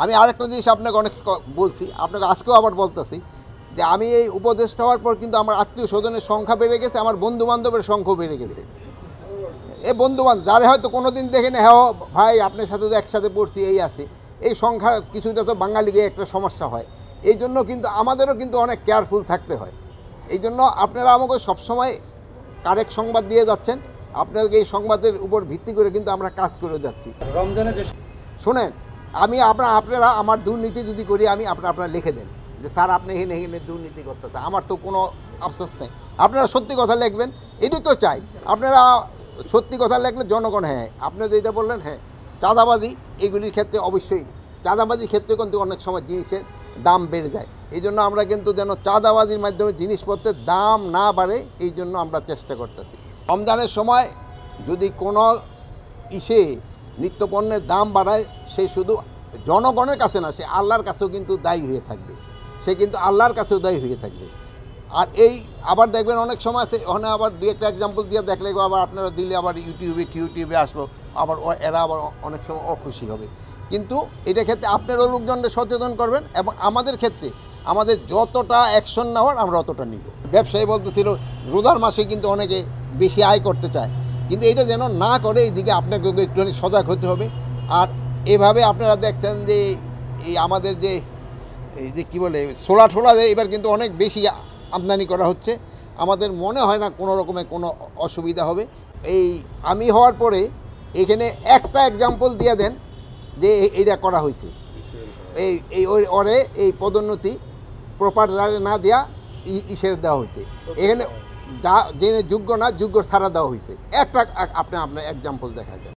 আমি আরেকটা জিনিস আপনাকে অনেক বলছি, আপনাকে আজকেও আবার বলতেছি যে আমি এই উপদেষ্টা হওয়ার পর কিন্তু আমার আত্মীয় স্বজনের সংখ্যা বেড়ে গেছে, আমার বন্ধু বান্ধবের সংখ্যাও বেড়ে গেছে। এই বন্ধু বান্ধব যারা হয়তো কোনো দিন দেখেন, হ্যাঁ ভাই আপনার সাথে তো একসাথে পড়ছি, এই আছে, এই সংখ্যা কিছুটা তো বাঙালিকে একটা সমস্যা হয়। এই জন্য কিন্তু আমাদেরও কিন্তু অনেক কেয়ারফুল থাকতে হয়। এই জন্য আপনারা আমাকে সবসময় কারেক্ট সংবাদ দিয়ে যাচ্ছেন, আপনাদেরকে এই সংবাদের উপর ভিত্তি করে কিন্তু আমরা কাজ করে যাচ্ছি। রমজানে যে শোনেন, আমি আপনারা আমার দুর্নীতি যদি করি, আমি আপনারা লিখে দেন যে স্যার আপনি এখানে দুর্নীতি করতেছে, আমার তো কোনো আফসোস নেই। আপনারা সত্যি কথা লিখবেন, এটাই তো চাই। আপনারা সত্যি কথা লিখলে জনগণ, হ্যাঁ আপনি যেটা বললেন, হ্যাঁ চাঁদাবাজি এগুলির ক্ষেত্রে অবশ্যই, চাঁদাবাজির ক্ষেত্রে কিন্তু অনেক সময় জিনিসের দাম বেড়ে যায়। এই জন্য আমরা কিন্তু যেন চাঁদাবাজির মাধ্যমে জিনিসপত্রের দাম না বাড়ে, এই জন্য আমরা চেষ্টা করতেছি। রমজানের সময় যদি কোনো নিত্যপণ্যের দাম বাড়ায়, সে শুধু জনগণের কাছে না, সে আল্লাহর কাছেও কিন্তু দায়ী হয়ে থাকবে, সে কিন্তু আল্লাহর কাছেও দায়ী হয়ে থাকবে। আর এই আবার দেখবেন অনেক সময় আছে, ওখানে আবার দু একটা এক্সাম্পল দিয়ে দেখলে আবার আপনারা দিলে আবার ইউটিউবে আসলো, আবার এরা আবার অনেক সময় অখুশি হবে। কিন্তু এটা ক্ষেত্রে আপনারও লোকজনকে সচেতন করবেন, এবং আমাদের ক্ষেত্রে আমাদের যতটা অ্যাকশন নেওয়ার আমরা অতটা নিব। ব্যবসায়ী বলতেছিল রোজার মাসে কিন্তু অনেকে বেশি আয় করতে চায়, কিন্তু এটা যেন না করে, এইদিকে আপনাকে একটুখানি সজাগ হতে হবে। আর এভাবে আপনারা দেখছেন যে এই আমাদের যে এই যে কী বলে ছোলা ঠোলা, এবার কিন্তু অনেক বেশি আমদানি করা হচ্ছে। আমাদের মনে হয় না কোনো রকমের কোনো অসুবিধা হবে। এই আমি হওয়ার পরে এখানে একটা এক্সাম্পল দিয়ে দেন যে এইটা করা হয়েছে, এই ওরে এই পদোন্নতি প্রপার না দেওয়া ইসের দেওয়া হয়েছে, এখানে যা জেনে যোগ্য না, যোগ্য ছাড়া দেওয়া হয়েছে। একটা আপনার এক্সাম্পল দেখা যায়।